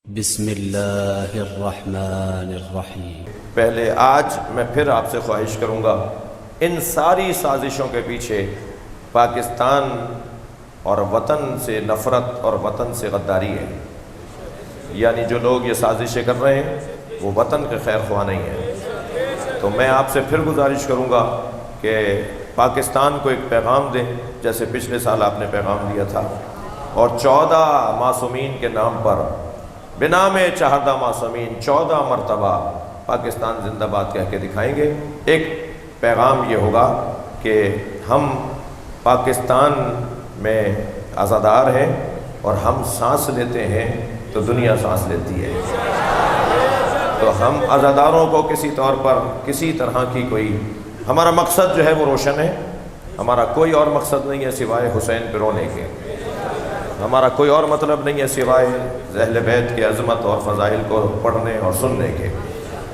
बिस्मिल्लाहिर्रहमानिर्रहीम। पहले आज मैं फिर आपसे ख्वाहिश करूँगा, इन सारी साजिशों के पीछे पाकिस्तान और वतन से नफ़रत और वतन से गद्दारी है। यानी जो लोग ये साजिशें कर रहे हैं वो वतन के खैर ख्वाह नहीं है। तो मैं आपसे फिर गुजारिश करूँगा कि पाकिस्तान को एक पैगाम दें, जैसे पिछले साल आपने पैगाम दिया था, और 14 मासूमीन के नाम पर बिना में चाहदा मासूमीन 14 मरतबा पाकिस्तान जिंदाबाद कह के दिखाएंगे। एक पैगाम ये होगा कि हम पाकिस्तान में आज़ादार हैं और हम सांस लेते हैं तो दुनिया सांस लेती है। तो हम आज़ादारों को किसी तौर पर किसी तरह की कोई, हमारा मकसद जो है वो रोशन है। हमारा कोई और मकसद नहीं है सिवाय हुसैन पे रोने के। हमारा कोई और मतलब नहीं है सिवाय अहले बैत की अज़मत और फ़ज़ाइल को पढ़ने और सुनने के।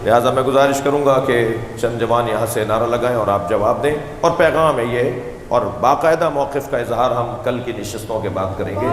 लिहाजा मैं गुजारिश करूँगा कि चंद जवान यहाँ से नारा लगाएं और आप जवाब दें। और पैगाम है ये, और बाकायदा मौक़िफ़ का इजहार हम कल की नशिस्तों के बाद करेंगे।